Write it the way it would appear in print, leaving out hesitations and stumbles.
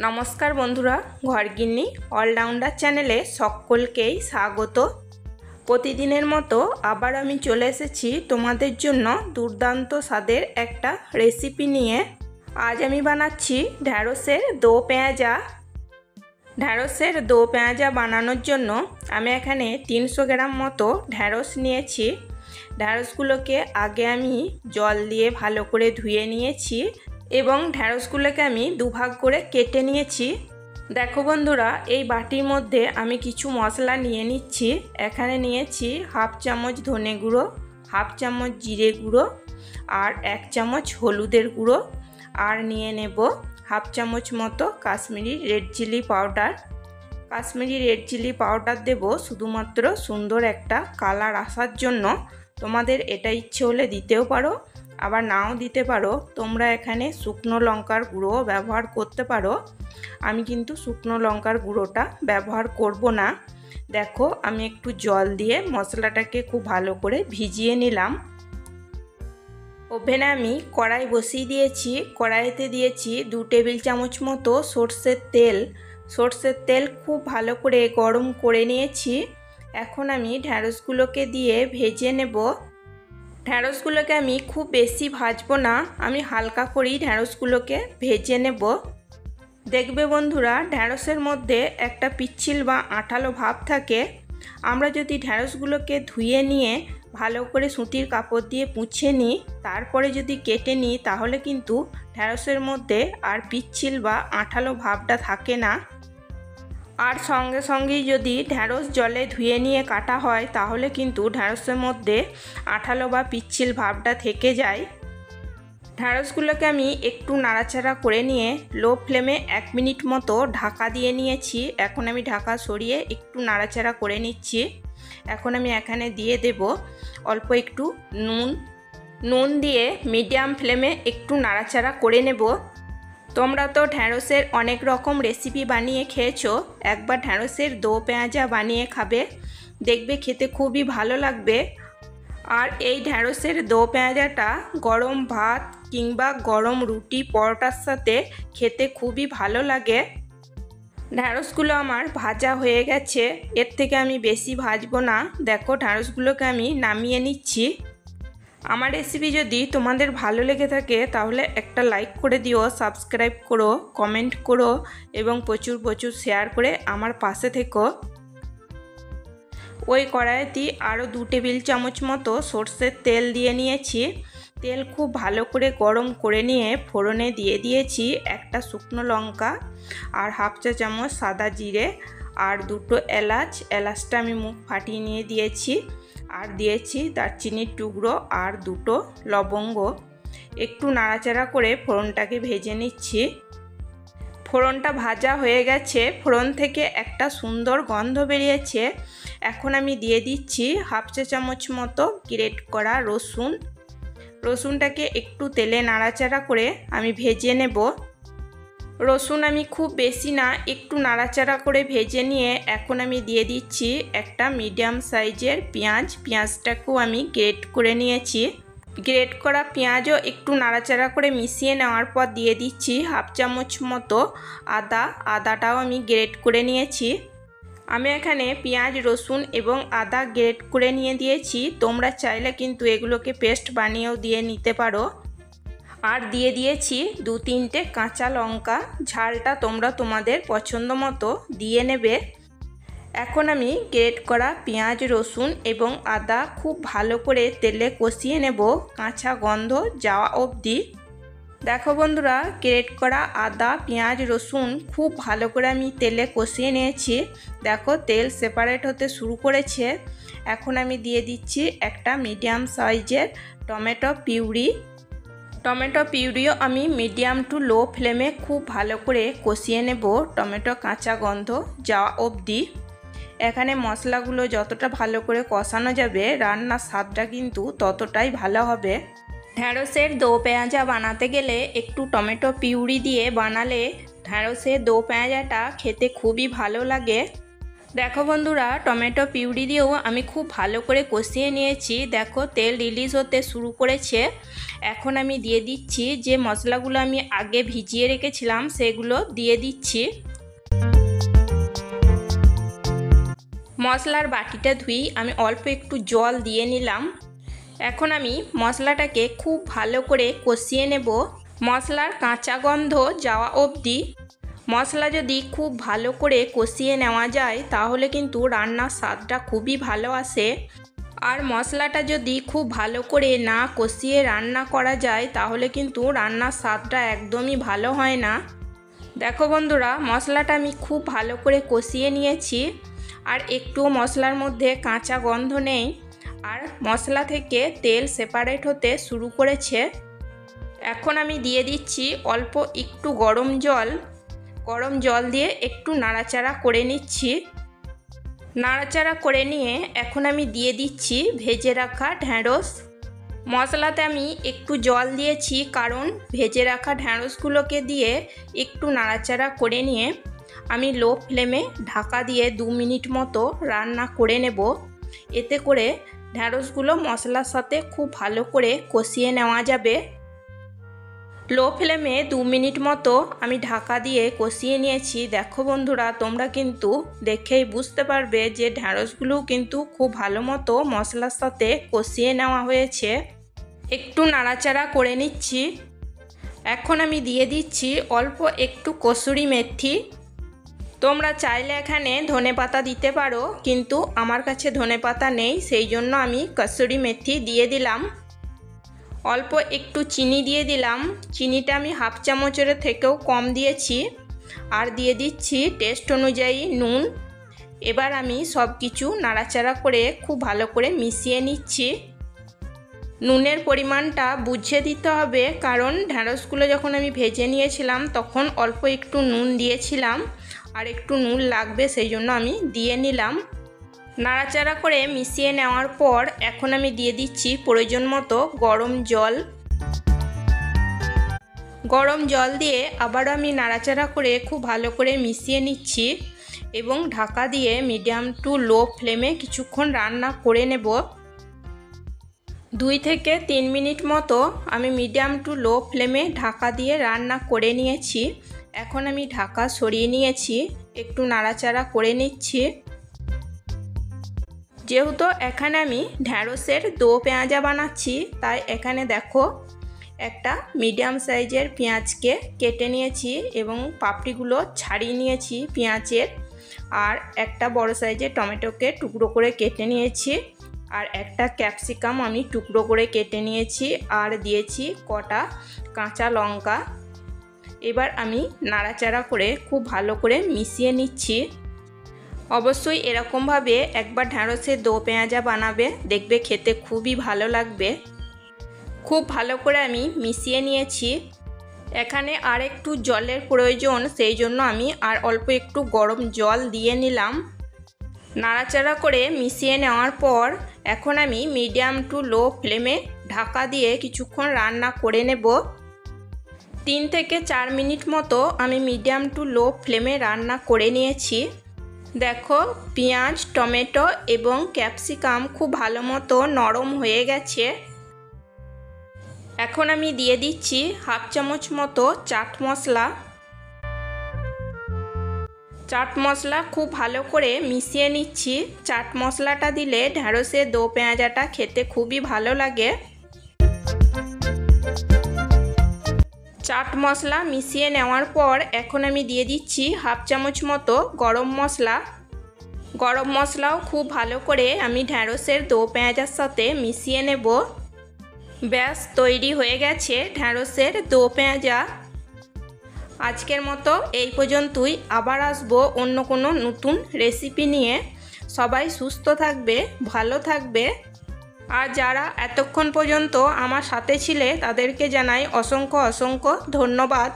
নমস্কার বন্ধুরা, ঘরগিন্নি অলরাউন্ডার চ্যানেলে সকলকেই স্বাগত। প্রতিদিনের মতো আবার আমি চলে এসেছি তোমাদের জন্য দুর্দান্ত স্বাদের একটা রেসিপি নিয়ে। আজ আমি বানাচ্ছি ঢ্যাঁড়সের দো পেঁয়াজা। ঢ্যাঁড়সের দো পেঁয়াজা বানানোর জন্য আমি এখানে 300 গ্রাম মতো ঢ্যাঁড়স নিয়েছি। ঢ্যাঁড়সগুলোকে আগে আমি জল দিয়ে ভালো করে ধুয়ে নিয়েছি এবং ঢ্যাঁড়সগুলোকে আমি দুভাগ করে কেটে নিয়েছি। দেখো বন্ধুরা, এই বাটির মধ্যে আমি কিছু মশলা নিয়ে নিচ্ছি। এখানে নিয়েছি হাফ চামচ ধনে গুঁড়ো, হাফ চামচ জিরে গুঁড়ো আর 1 চামচ হলুদের গুঁড়ো, আর নিয়ে নেব হাফ চামচ মতো Kashmiri red chilli powder. Kashmiri red chilli powder দেব শুধুমাত্র সুন্দর একটা কালার আসার জন্য। তোমাদের এটা ইচ্ছে হলে দিতেও পারো, আবার নাও দিতে পারো। তোমরা এখানে শুকনো লঙ্কার গুঁড়ো ব্যবহার করতে পারো। আমি কিন্তু শুকনো লঙ্কার গুঁড়োটা ব্যবহার করব না। দেখো, আমি একটু জল দিয়ে মশলাটাকে খুব ভালো করে ভিজিয়ে নিলাম। ওভেনে আমি কড়াই বসিয়ে দিয়েছি। কড়াইতে দিয়েছি 2 টেবিল চামচ মতো সর্ষের তেল। সর্ষের তেল খুব ভালো করে গরম করে নিয়েছি। এখন আমি ঢ্যাঁড়সগুলোকে দিয়ে ভেজে নেব। ঢ্যাঁড়সগুলোকে আমি খুব বেশি ভাজবো না, আমি হালকা করেই ঢ্যাঁড়সগুলোকে ভেজে নেব। দেখবে বন্ধুরা, ঢ্যাঁড়সের মধ্যে একটা পিচ্ছিল বা আঠালো ভাব থাকে। আমরা যদি ঢ্যাঁড়সগুলোকে ধুয়ে নিয়ে ভালো করে সুতির কাপড় দিয়ে মুছে নিই, তারপরে যদি কেটে নিই, তাহলে কিন্তু ঢ্যাঁড়সের মধ্যে আর পিচ্ছিল বা আঠালো ভাবটা থাকে না। আর সঙ্গে সঙ্গেই যদি ঢ্যাঁড়স জলে ধুয়ে নিয়ে কাটা হয়, তাহলে কিন্তু ঢ্যাঁড়সের মধ্যে আঠালো বা পিচ্ছিল ভাবটা থেকে যায়। ঢ্যাঁড়সগুলোকে আমি একটু নাড়াচাড়া করে নিয়ে লো ফ্লেমে 1 মিনিট মতো ঢাকা দিয়ে নিয়েছি। এখন আমি ঢাকা সরিয়ে একটু নাড়াচাড়া করে নিচ্ছি। এখন আমি এখানে দিয়ে দেব অল্প একটু নুন দিয়ে মিডিয়াম ফ্লেমে একটু নাড়াচাড়া করে নেব। তোমরা তো ঢ্যাঁড়সের অনেক রকম রেসিপি বানিয়ে খেয়েছো, একবার ঢ্যাঁড়সের দো পেঁয়াজা বানিয়ে খাবে, দেখবে খেতে খুবই ভালো লাগবে। আর এই ঢ্যাঁড়সের দো পেঁয়াজাটা গরম ভাত কিংবা গরম রুটি পরোটার সাথে খেতে খুবই ভালো লাগে। ঢ্যাঁড়সগুলো আমার ভাজা হয়ে গেছে, এর থেকে আমি বেশি ভাজবো না। দেখো, ঢ্যাঁড়সগুলোকে আমি নামিয়ে নিচ্ছি। আমার রেসিপি যদি তোমাদের ভালো লেগে থাকে তাহলে একটা লাইক করে দিও, সাবস্ক্রাইব করো, কমেন্ট করো এবং প্রচুর প্রচুর শেয়ার করে আমার পাশে থেকো। ওই কড়াইতে আরও 2 টেবিল চামচ মতো সর্ষের তেল দিয়ে নিয়েছি। তেল খুব ভালো করে গরম করে নিয়ে ফোড়নে দিয়ে দিয়েছি একটা শুকনো লঙ্কা আর হাফ চা চামচ সাদা জিরে আর 2টো এলাচ। এলাচটা আমি মুখ ফাটিয়ে নিয়ে দিয়েছি। আর দিয়েছি দারচিনির টুকরো আর 2টো লবঙ্গ। একটু নাড়াচাড়া করে ফোড়নটাকে ভেজে নিচ্ছি। ফোড়নটা ভাজা হয়ে গেছে, ফোড়ন থেকে একটা সুন্দর গন্ধ বেরিয়েছে। এখন আমি দিয়ে দিচ্ছি হাফ চা চামচ মতো গ্রেট করা রসুন। রসুনটাকে একটু তেলে নাড়াচাড়া করে আমি ভেজে নেব। রসুন আমি খুব বেশি না, একটু নাড়াচাড়া করে ভেজে নিয়ে এখন আমি দিয়ে দিচ্ছি একটা মিডিয়াম সাইজের পেঁয়াজ। পেঁয়াজটাকেও আমি গ্রেট করে নিয়েছি। গ্রেট করা পেঁয়াজও একটু নাড়াচাড়া করে মিশিয়ে নেওয়ার পর দিয়ে দিচ্ছি হাফ চামচ মতো আদা। আদাটাও আমি গ্রেট করে নিয়েছি। আমি এখানে পেঁয়াজ, রসুন এবং আদা গ্রেট করে নিয়ে দিয়েছি। তোমরা চাইলে কিন্তু এগুলোকে পেস্ট বানিয়েও দিয়ে নিতে পারো। আর দিয়ে দিয়েছি 2-3টে কাঁচা লঙ্কা। ঝালটা তোমরা তোমাদের পছন্দ মতো দিয়ে নেবে। এখন আমি গ্রেট করা পেঁয়াজ, রসুন এবং আদা খুব ভালো করে তেলে কষিয়ে নেব কাঁচা গন্ধ যাওয়া অবধি। দেখো বন্ধুরা, গ্রেট করা আদা, পেঁয়াজ, রসুন খুব ভালো করে আমি তেলে কষিয়ে নিয়েছি। দেখো, তেল সেপারেট হতে শুরু করেছে। এখন আমি দিয়ে দিচ্ছি একটা মিডিয়াম সাইজের টমেটো পিউরি। টমেটো পিউরিও আমি মিডিয়াম টু লো ফ্লেমে খুব ভালো করে কষিয়ে নেব টমেটো কাঁচা গন্ধ যাওয়া অবধি। এখানে মশলাগুলো যতটা ভালো করে কষানো যাবে, রান্নার স্বাদটা কিন্তু ততটাই ভালো হবে। ঢ্যাঁড়সের দো পেঁয়াজা বানাতে গেলে একটু টমেটো পিউরি দিয়ে বানালে ঢ্যাঁড়সের দো পেঁয়াজাটা খেতে খুবই ভালো লাগে। দেখো বন্ধুরা, টমেটো পিউরি দিয়েও আমি খুব ভালো করে কষিয়ে নিয়েছি। দেখো তেল রিলিজ হতে শুরু করেছে। এখন আমি দিয়ে দিচ্ছি যে মশলাগুলো আমি আগে ভিজিয়ে রেখেছিলাম সেগুলো দিয়ে দিচ্ছি। মশলার বাটিটা ধুই আমি অল্প একটু জল দিয়ে নিলাম। এখন আমি মশলাটাকে খুব ভালো করে কষিয়ে নেব, মশলার কাঁচা গন্ধ যাওয়া অবধি। মশলা যদি খুব ভালো করে কষিয়ে নেওয়া যায় তাহলে কিন্তু রান্নার স্বাদটা খুবই ভালো আসে। আর মশলাটা যদি খুব ভালো করে না কষিয়ে রান্না করা যায় তাহলে কিন্তু রান্নার স্বাদটা একদমই ভালো হয় না। দেখো বন্ধুরা, মশলাটা আমি খুব ভালো করে কষিয়ে নিয়েছি আর একটুও মশলার মধ্যে কাঁচা গন্ধ নেই। আর মশলা থেকে তেল সেপারেট হতে শুরু করেছে। এখন আমি দিয়ে দিচ্ছি অল্প একটু গরম জল দিয়ে একটু নাড়াচাড়া করে নিচ্ছি। নাড়াচাড়া করে নিয়ে এখন আমি দিয়ে দিচ্ছি ভেজে রাখা ঢ্যাঁড়স। মশলাতে আমি একটু জল দিয়েছি কারণ ভেজে রাখা ঢ্যাঁড়সগুলোকে দিয়ে একটু নাড়াচাড়া করে নিয়ে আমি লো ফ্লেমে ঢাকা দিয়ে 2 মিনিট মতো রান্না করে নেব। এতে করে ঢ্যাঁড়সগুলো মশলার সাথে খুব ভালো করে কষিয়ে নেওয়া যাবে। লো ফ্লেমে 2 মিনিট মতো আমি ঢাকা দিয়ে কষিয়ে নিয়েছি। দেখো বন্ধুরা, তোমরা কিন্তু দেখেই বুঝতে পারবে যে ঢ্যাঁড়সগুলোও কিন্তু খুব ভালো মতো মশলার সাথে কষিয়ে নেওয়া হয়েছে। একটু নাড়াচাড়া করে নিচ্ছি। এখন আমি দিয়ে দিচ্ছি অল্প একটু কসুরি মেথি। তোমরা চাইলে এখানে ধনেপাতা দিতে পারো, কিন্তু আমার কাছে ধনেপাতা নেই, সেই জন্য আমি কসুরি মেথি দিয়ে দিলাম। অল্প একটু চিনি দিয়ে দিলাম। চিনিটা আমি হাফ চামচের থেকেও কম দিয়েছি। আর দিয়ে দিচ্ছি টেস্ট অনুযায়ী নুন। এবার আমি সব কিছু নাড়াচাড়া করে খুব ভালো করে মিশিয়ে নিচ্ছি। নুনের পরিমাণটা বুঝে দিতে হবে, কারণ ঢ্যাঁড়সগুলো যখন আমি ভেজে নিয়েছিলাম তখন অল্প একটু নুন দিয়েছিলাম, আর একটু নুন লাগবে সেই জন্য আমি দিয়ে নিলাম। নাড়াচাড়া করে মিশিয়ে নেওয়ার পর এখন আমি দিয়ে দিচ্ছি প্রয়োজন মতো গরম জল। গরম জল দিয়ে আবারও আমি নাড়াচাড়া করে খুব ভালো করে মিশিয়ে নিচ্ছি এবং ঢাকা দিয়ে মিডিয়াম টু লো ফ্লেমে কিছুক্ষণ রান্না করে নেব। 2 থেকে 3 মিনিট মতো আমি মিডিয়াম টু লো ফ্লেমে ঢাকা দিয়ে রান্না করে নিয়েছি। এখন আমি ঢাকা সরিয়ে নিয়েছি, একটু নাড়াচাড়া করে নিচ্ছি। যেহেতু এখানে আমি ঢ্যাঁড়সের দো পেঁয়াজা বানাচ্ছি, তাই এখানে দেখো একটা মিডিয়াম সাইজের পেঁয়াজকে কেটে নিয়েছি এবং পাপড়িগুলো ছাড়িয়ে নিয়েছি পেঁয়াজের। আর একটা বড় সাইজের টমেটোকে টুকরো করে কেটে নিয়েছি, আর একটা ক্যাপসিকাম আমি টুকরো করে কেটে নিয়েছি, আর দিয়েছি কটা কাঁচা লঙ্কা। এবার আমি নাড়াচাড়া করে খুব ভালো করে মিশিয়ে নিচ্ছি। অবশ্যই এরকমভাবে একবার ঢ্যাঁড়সের দো পেঁয়াজা বানাবে, দেখবে খেতে খুবই ভালো লাগবে। খুব ভালো করে আমি মিশিয়ে নিয়েছি। এখানে আর একটু জলের প্রয়োজন, সেই জন্য আমি আর অল্প একটু গরম জল দিয়ে নিলাম। নাড়াচাড়া করে মিশিয়ে নেওয়ার পর এখন আমি মিডিয়াম টু লো ফ্লেমে ঢাকা দিয়ে কিছুক্ষণ রান্না করে নেব। 3 থেকে 4 মিনিট মতো আমি মিডিয়াম টু লো ফ্লেমে রান্না করে নিয়েছি। দেখো পেঁয়াজ, টমেটো এবং ক্যাপসিকাম খুব ভালো মতো নরম হয়ে গেছে। এখন আমি দিয়ে দিচ্ছি হাফ চামচ মতো চাট মশলা। চাট মশলা খুব ভালো করে মিশিয়ে নিচ্ছি। চাট মশলাটা দিলে ঢ্যাঁড়সের দো পেঁয়াজাটা খেতে খুবই ভালো লাগে। চাট মশলা মিশিয়ে নেওয়ার পর এখন আমি দিয়ে দিচ্ছি হাফ চামচ মতো গরম মশলা। গরম মশলাও খুব ভালো করে আমি ঢ্যাঁড়সের দো পেঁয়াজার সাথে মিশিয়ে নেব। ব্যাস তৈরি হয়ে গেছে ঢ্যাঁড়সের দো পেঁয়াজা। আজকের মতো এই পর্যন্তই। আবার আসবো অন্য কোনো নতুন রেসিপি নিয়ে। সবাই সুস্থ থাকবে, ভালো থাকবে। আর যারা এতক্ষণ পর্যন্ত আমার সাথে ছিলে তাদেরকে জানাই অসংখ্য অসংখ্য ধন্যবাদ।